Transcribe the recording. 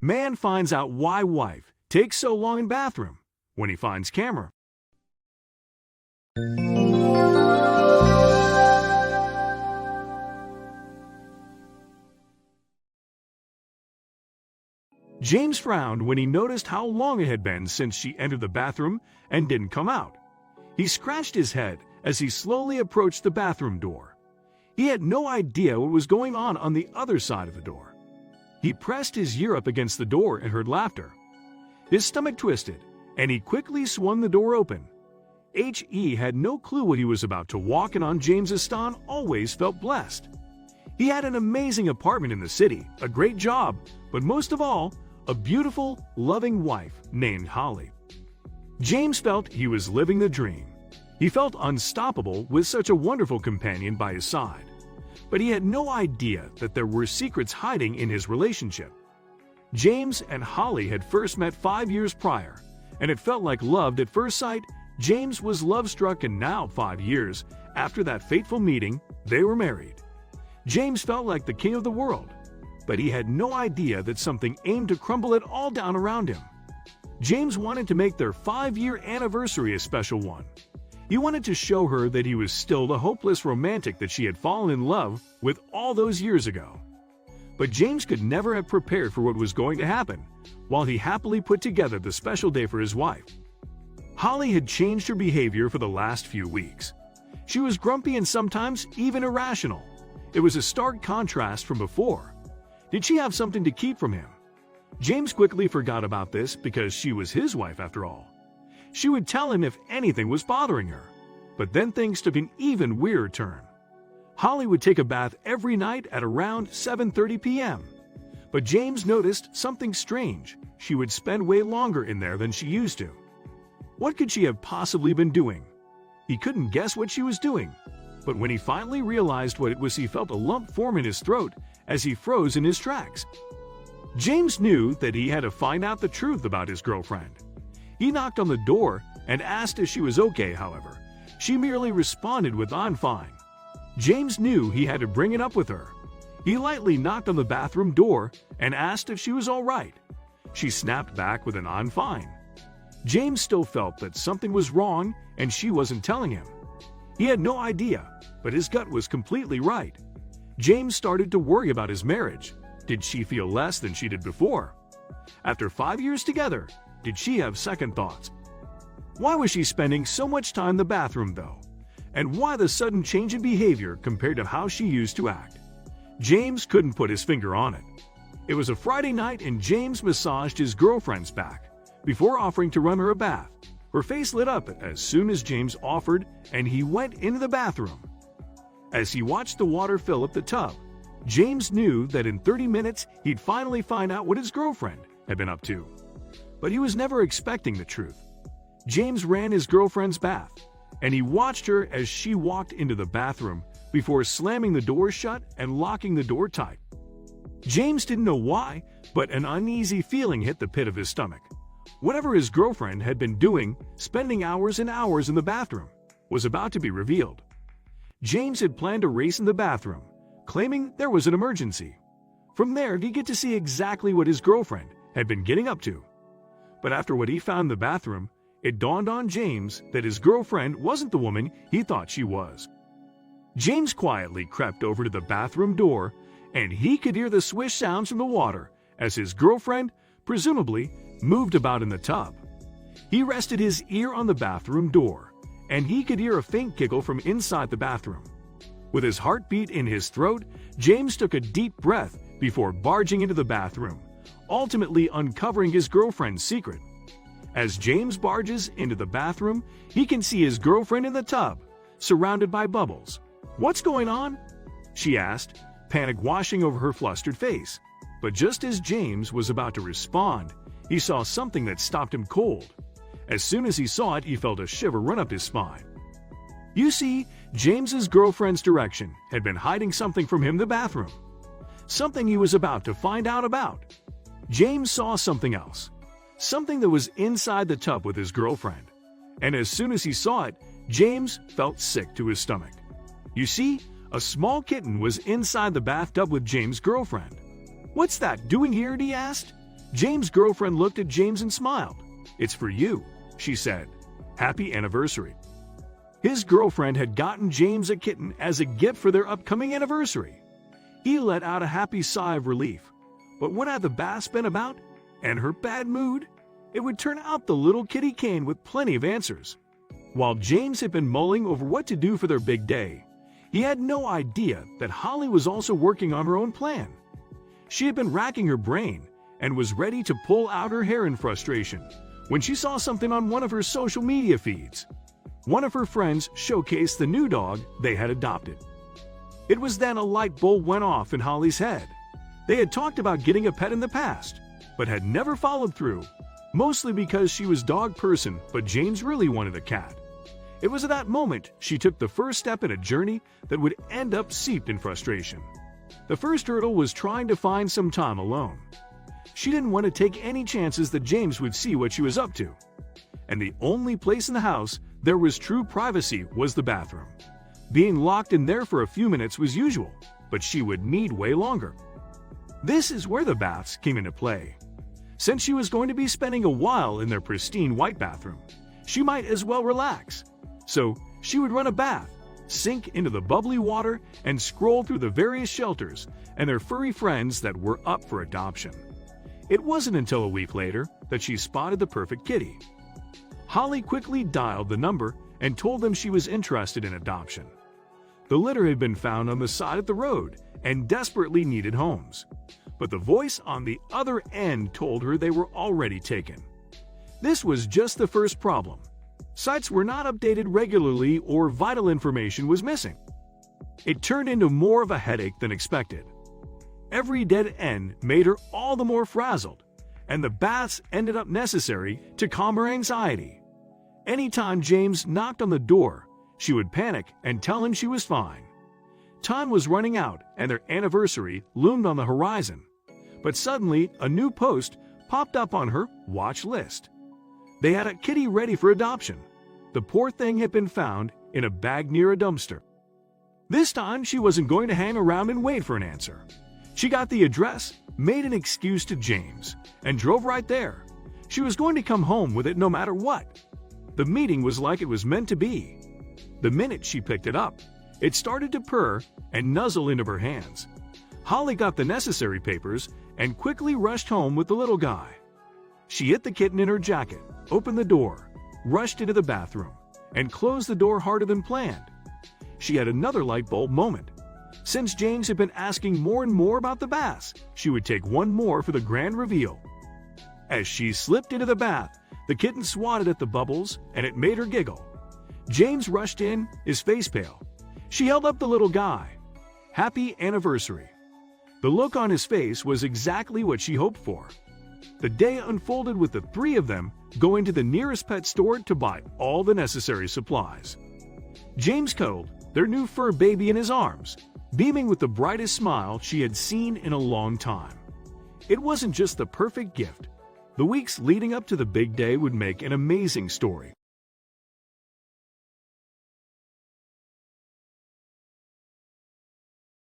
Man finds out why wife takes so long in bathroom when he finds camera. James frowned when he noticed how long it had been since she entered the bathroom and didn't come out. He scratched his head as he slowly approached the bathroom door. He had no idea what was going on the other side of the door. He pressed his ear up against the door and heard laughter. His stomach twisted, and he quickly swung the door open. He had no clue what he was about to walk in on. James Aston always felt blessed. He had an amazing apartment in the city, a great job, but most of all, a beautiful, loving wife named Holly. James felt he was living the dream. He felt unstoppable with such a wonderful companion by his side. But he had no idea that there were secrets hiding in his relationship. James and Holly had first met 5 years prior, and it felt like love at first sight. James was love-struck, and now, 5 years after that fateful meeting, they were married. James felt like the king of the world, but he had no idea that something aimed to crumble it all down around him. James wanted to make their 5-year anniversary a special one. He wanted to show her that he was still the hopeless romantic that she had fallen in love with all those years ago. But James could never have prepared for what was going to happen while he happily put together the special day for his wife. Holly had changed her behavior for the last few weeks. She was grumpy and sometimes even irrational. It was a stark contrast from before. Did she have something to keep from him? James quickly forgot about this because she was his wife after all. She would tell him if anything was bothering her. But then things took an even weirder turn. Holly would take a bath every night at around 7:30 p.m. But James noticed something strange. She would spend way longer in there than she used to. What could she have possibly been doing? He couldn't guess what she was doing. But when he finally realized what it was, he felt a lump form in his throat as he froze in his tracks. James knew that he had to find out the truth about his girlfriend. He knocked on the door and asked if she was okay. However, she merely responded with "I'm fine." James knew he had to bring it up with her. He lightly knocked on the bathroom door and asked if she was all right. She snapped back with an "I'm fine." James still felt that something was wrong and she wasn't telling him. He had no idea, but his gut was completely right. James started to worry about his marriage. Did she feel less than she did before? After 5 years together, did she have second thoughts? Why was she spending so much time in the bathroom though? And why the sudden change in behavior compared to how she used to act? James couldn't put his finger on it. It was a Friday night and James massaged his girlfriend's back before offering to run her a bath. Her face lit up as soon as James offered, and he went into the bathroom. As he watched the water fill up the tub, James knew that in 30 minutes he'd finally find out what his girlfriend had been up to. But he was never expecting the truth. James ran his girlfriend's bath, and he watched her as she walked into the bathroom before slamming the door shut and locking the door tight. James didn't know why, but an uneasy feeling hit the pit of his stomach. Whatever his girlfriend had been doing, spending hours and hours in the bathroom, was about to be revealed. James had planned to race in the bathroom, claiming there was an emergency. From there, he'd get to see exactly what his girlfriend had been getting up to. But after what he found in the bathroom, it dawned on James that his girlfriend wasn't the woman he thought she was. James quietly crept over to the bathroom door, and he could hear the swish sounds from the water as his girlfriend, presumably, moved about in the tub. He rested his ear on the bathroom door, and he could hear a faint giggle from inside the bathroom. With his heartbeat in his throat, James took a deep breath before barging into the bathroom, ultimately uncovering his girlfriend's secret. As James barges into the bathroom, he can see his girlfriend in the tub, surrounded by bubbles. "What's going on?" she asked, panic washing over her flustered face. But just as James was about to respond, he saw something that stopped him cold. As soon as he saw it, he felt a shiver run up his spine. You see, James's girlfriend's direction had been hiding something from him in the bathroom. Something he was about to find out about. James saw something else. Something that was inside the tub with his girlfriend. And as soon as he saw it, James felt sick to his stomach. You see, a small kitten was inside the bathtub with James' girlfriend. "What's that doing here?" he asked. James' girlfriend looked at James and smiled. "It's for you," she said. "Happy anniversary." His girlfriend had gotten James a kitten as a gift for their upcoming anniversary. He let out a happy sigh of relief. But what had the bath been about? And her bad mood? It would turn out the little kitty came with plenty of answers. While James had been mulling over what to do for their big day, he had no idea that Holly was also working on her own plan. She had been racking her brain and was ready to pull out her hair in frustration when she saw something on one of her social media feeds. One of her friends showcased the new dog they had adopted. It was then a light bulb went off in Holly's head. They had talked about getting a pet in the past, but had never followed through, mostly because she was dog person, but James really wanted a cat. It was at that moment she took the first step in a journey that would end up seeped in frustration. The first hurdle was trying to find some time alone. She didn't want to take any chances that James would see what she was up to. And the only place in the house there was true privacy was the bathroom. Being locked in there for a few minutes was usual, but she would need way longer. This is where the baths came into play. Since she was going to be spending a while in their pristine white bathroom, she might as well relax. So she would run a bath, sink into the bubbly water, and scroll through the various shelters and their furry friends that were up for adoption. It wasn't until a week later that she spotted the perfect kitty. Holly quickly dialed the number and told them she was interested in adoption. The litter had been found on the side of the road and desperately needed homes, but the voice on the other end told her they were already taken. This was just the first problem. Sites were not updated regularly or vital information was missing. It turned into more of a headache than expected. Every dead end made her all the more frazzled, and the baths ended up necessary to calm her anxiety. Anytime James knocked on the door, she would panic and tell him she was fine. Time was running out and their anniversary loomed on the horizon. But suddenly, a new post popped up on her watch list. They had a kitty ready for adoption. The poor thing had been found in a bag near a dumpster. This time, she wasn't going to hang around and wait for an answer. She got the address, made an excuse to James, and drove right there. She was going to come home with it no matter what. The meeting was like it was meant to be. The minute she picked it up, it started to purr and nuzzle into her hands. Holly got the necessary papers and quickly rushed home with the little guy. She hid the kitten in her jacket, opened the door, rushed into the bathroom, and closed the door harder than planned. She had another light bulb moment. Since James had been asking more and more about the baths, she would take one more for the grand reveal. As she slipped into the bath, the kitten swatted at the bubbles, and it made her giggle. James rushed in, his face pale. She held up the little guy. Happy anniversary. The look on his face was exactly what she hoped for. The day unfolded with the three of them going to the nearest pet store to buy all the necessary supplies. James cuddled their new fur baby in his arms, beaming with the brightest smile she had seen in a long time. It wasn't just the perfect gift. The weeks leading up to the big day would make an amazing story.